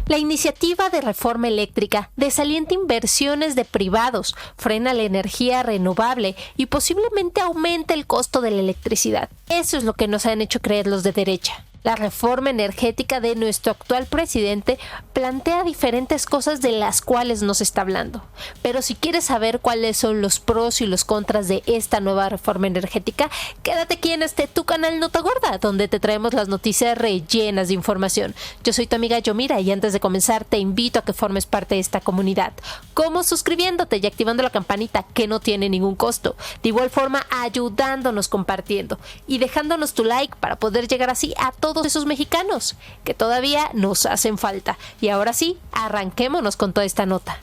La iniciativa de reforma eléctrica desalienta inversiones de privados, frena la energía renovable y posiblemente aumenta el costo de la electricidad. Eso es lo que nos han hecho creer los de derecha. La reforma energética de nuestro actual presidente plantea diferentes cosas de las cuales nos está hablando. Pero si quieres saber cuáles son los pros y los contras de esta nueva reforma energética, quédate aquí en tu canal Nota Gorda, donde te traemos las noticias rellenas de información. Yo soy tu amiga Yomira y antes de comenzar te invito a que formes parte de esta comunidad. ¿Cómo? Suscribiéndote y activando la campanita, que no tiene ningún costo. De igual forma, ayudándonos compartiendo y dejándonos tu like para poder llegar así a todos esos mexicanos que todavía nos hacen falta. Y ahora sí, arranquémonos con toda esta nota.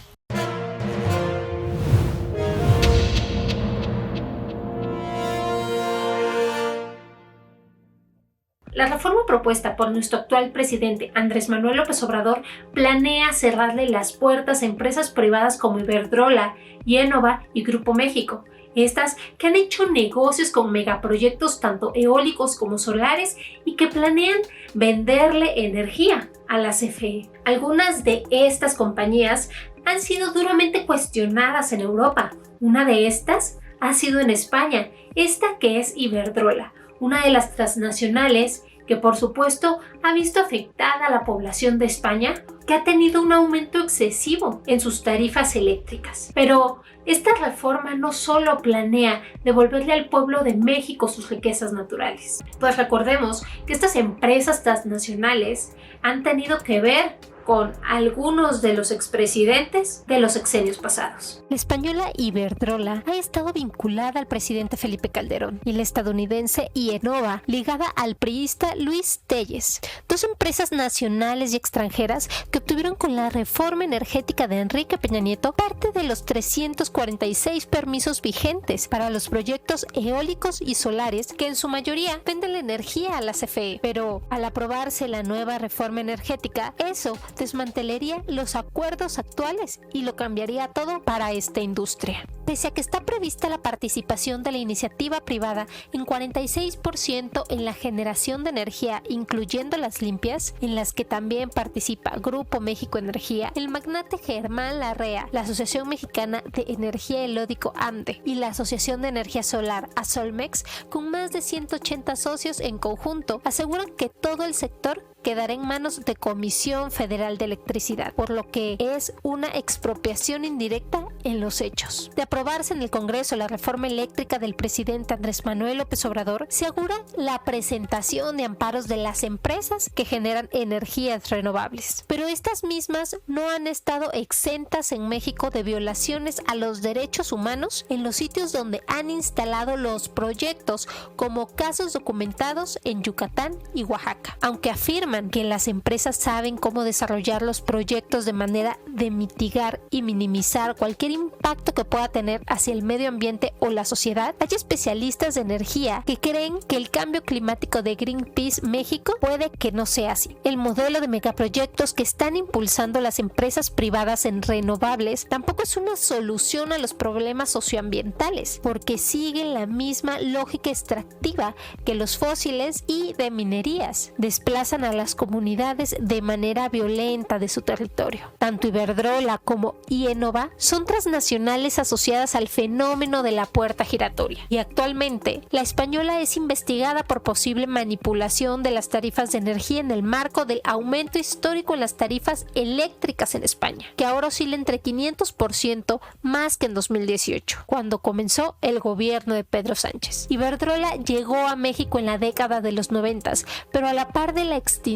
La reforma propuesta por nuestro actual presidente Andrés Manuel López Obrador planea cerrarle las puertas a empresas privadas como Iberdrola, Énova y Grupo México. Estas que han hecho negocios con megaproyectos tanto eólicos como solares y que planean venderle energía a la CFE. Algunas de estas compañías han sido duramente cuestionadas en Europa. Una de estas ha sido en España, esta que es Iberdrola, una de las transnacionales que por supuesto ha visto afectada a la población de España, que ha tenido un aumento excesivo en sus tarifas eléctricas. Pero esta reforma no solo planea devolverle al pueblo de México sus riquezas naturales, pues recordemos que estas empresas transnacionales han tenido que ver con algunos de los expresidentes de los sexenios pasados. La española Iberdrola ha estado vinculada al presidente Felipe Calderón y la estadounidense Énova ligada al priista Luis Telles, dos empresas nacionales y extranjeras que obtuvieron con la reforma energética de Enrique Peña Nieto parte de los 346 permisos vigentes para los proyectos eólicos y solares que en su mayoría venden la energía a la CFE. Pero al aprobarse la nueva reforma energética, eso desmantelaría los acuerdos actuales y lo cambiaría todo para esta industria. Pese a que está prevista la participación de la iniciativa privada en 46% en la generación de energía, incluyendo las limpias, en las que también participa Grupo México Energía, el magnate Germán Larrea, la Asociación Mexicana de Energía Eólico AMDE y la Asociación de Energía Solar Asolmex, con más de 180 socios en conjunto, aseguran que todo el sector quedará en manos de Comisión Federal de Electricidad, por lo que es una expropiación indirecta en los hechos. De aprobarse en el Congreso la reforma eléctrica del presidente Andrés Manuel López Obrador, se augura la presentación de amparos de las empresas que generan energías renovables. Pero estas mismas no han estado exentas en México de violaciones a los derechos humanos en los sitios donde han instalado los proyectos, como casos documentados en Yucatán y Oaxaca. Aunque afirman que las empresas saben cómo desarrollar los proyectos de manera de mitigar y minimizar cualquier impacto que pueda tener hacia el medio ambiente o la sociedad, hay especialistas de energía que creen que el cambio climático de Greenpeace México puede que no sea así. El modelo de megaproyectos que están impulsando las empresas privadas en renovables tampoco es una solución a los problemas socioambientales, porque siguen la misma lógica extractiva que los fósiles y de minerías. Desplazan a las comunidades de manera violenta de su territorio. Tanto Iberdrola como Énova son transnacionales asociadas al fenómeno de la puerta giratoria, y actualmente la española es investigada por posible manipulación de las tarifas de energía en el marco del aumento histórico en las tarifas eléctricas en España, que ahora oscila entre 500% más que en 2018, cuando comenzó el gobierno de Pedro Sánchez. Iberdrola llegó a México en la década de los 90, pero a la par de la extinción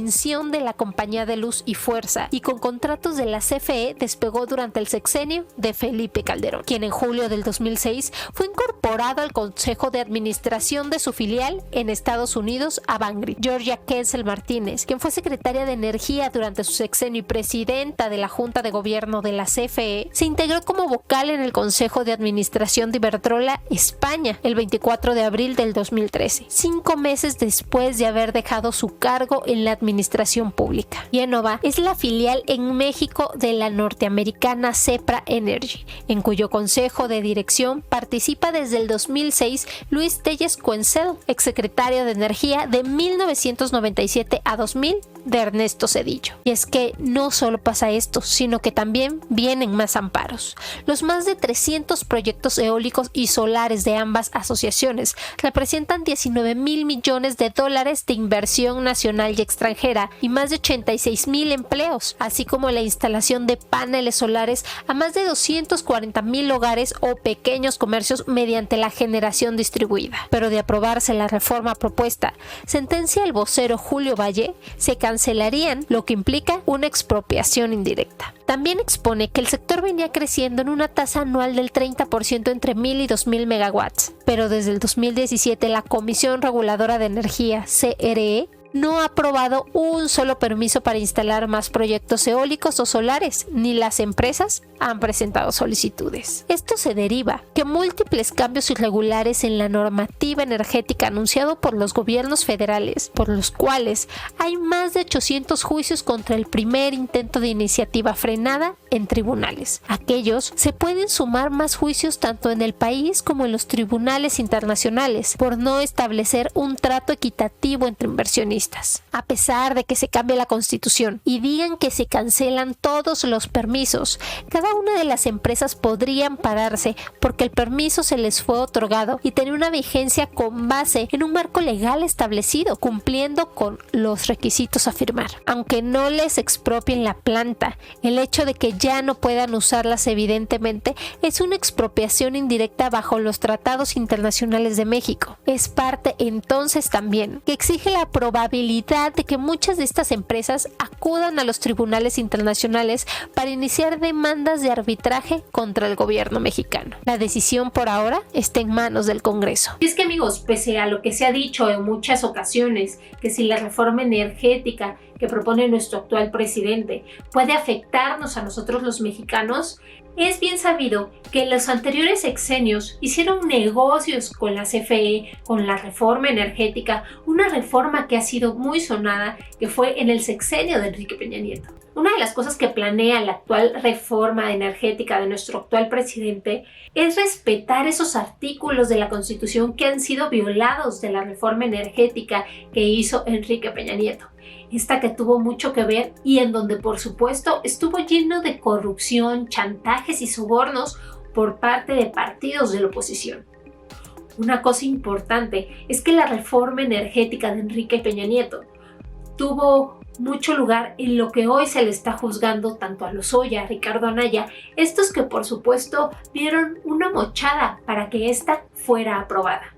de la Compañía de Luz y Fuerza y con contratos de la CFE, despegó durante el sexenio de Felipe Calderón, quien en julio del 2006 fue incorporado al consejo de administración de su filial en Estados Unidos, Avangrid. Georgia Kessel Martínez, quien fue secretaria de Energía durante su sexenio y presidenta de la Junta de Gobierno de la CFE, se integró como vocal en el consejo de administración de Iberdrola España el 24 de abril del 2013, 5 meses después de haber dejado su cargo en la administración pública. Énova es la filial en México de la norteamericana Sempra Energy, en cuyo consejo de dirección participa desde el 2006 Luis Telles Coencel, exsecretario de Energía de 1997 a 2000 de Ernesto Zedillo. Y es que no solo pasa esto, sino que también vienen más amparos. Los más de 300 proyectos eólicos y solares de ambas asociaciones representan 19,000 millones de dólares de inversión nacional y extranjera y más de 86,000 empleos, así como la instalación de paneles solares a más de 240,000 hogares o pequeños comercios mediante la generación distribuida. Pero de aprobarse la reforma propuesta, sentencia el vocero Julio Valle, se cancelarían, lo que implica una expropiación indirecta. También expone que el sector venía creciendo en una tasa anual del 30% entre 1,000 y 2,000 megawatts, pero desde el 2017 la Comisión Reguladora de Energía, CRE, no ha aprobado un solo permiso para instalar más proyectos eólicos o solares, ni las empresas han presentado solicitudes. Esto se deriva que múltiples cambios irregulares en la normativa energética anunciado por los gobiernos federales, por los cuales hay más de 800 juicios contra el primer intento de iniciativa frenada en tribunales. Aquellos se pueden sumar más juicios tanto en el país como en los tribunales internacionales por no establecer un trato equitativo entre inversionistas. A pesar de que se cambie la constitución y digan que se cancelan todos los permisos, cada una de las empresas podría ampararse porque el permiso se les fue otorgado y tenía una vigencia con base en un marco legal establecido, cumpliendo con los requisitos a firmar. Aunque no les expropien la planta, el hecho de que ya no puedan usarlas evidentemente es una expropiación indirecta bajo los tratados internacionales de México. Es parte entonces también que exige la probabilidad de que muchas de estas empresas acudan a los tribunales internacionales para iniciar demandas de arbitraje contra el gobierno mexicano. La decisión por ahora está en manos del Congreso. Y es que, amigos, pese a lo que se ha dicho en muchas ocasiones, que si la reforma energética que propone nuestro actual presidente puede afectarnos a nosotros los mexicanos, es bien sabido que en los anteriores sexenios hicieron negocios con la CFE, con la reforma energética, una reforma que ha sido muy sonada, que fue en el sexenio de Enrique Peña Nieto. Una de las cosas que planea la actual reforma energética de nuestro actual presidente es respetar esos artículos de la Constitución que han sido violados de la reforma energética que hizo Enrique Peña Nieto. Esta que tuvo mucho que ver y en donde, por supuesto, estuvo lleno de corrupción, chantajes y sobornos por parte de partidos de la oposición. Una cosa importante es que la reforma energética de Enrique Peña Nieto tuvo mucho lugar en lo que hoy se le está juzgando tanto a Lozoya, a Ricardo Anaya, estos que por supuesto dieron una mochada para que esta fuera aprobada.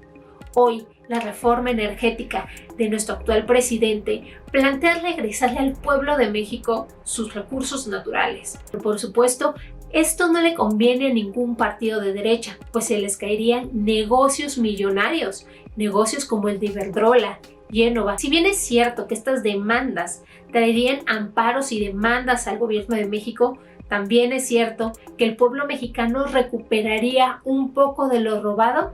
Hoy, la reforma energética de nuestro actual presidente plantea regresarle al pueblo de México sus recursos naturales. Pero por supuesto, esto no le conviene a ningún partido de derecha, pues se les caerían negocios millonarios, negocios como el de Iberdrola y Énova. Si bien es cierto que estas demandas traerían amparos y demandas al gobierno de México, también es cierto que el pueblo mexicano recuperaría un poco de lo robado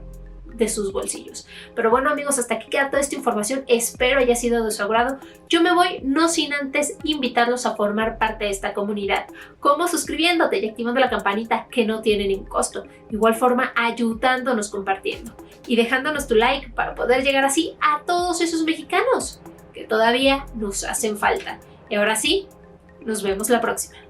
de sus bolsillos. Pero bueno, amigos, hasta aquí queda toda esta información. Espero haya sido de su agrado. Yo me voy, no sin antes invitarlos a formar parte de esta comunidad, como suscribiéndote y activando la campanita, que no tiene ningún costo. De igual forma, ayudándonos compartiendo y dejándonos tu like para poder llegar así a todos esos mexicanos que todavía nos hacen falta. Y ahora sí, nos vemos la próxima.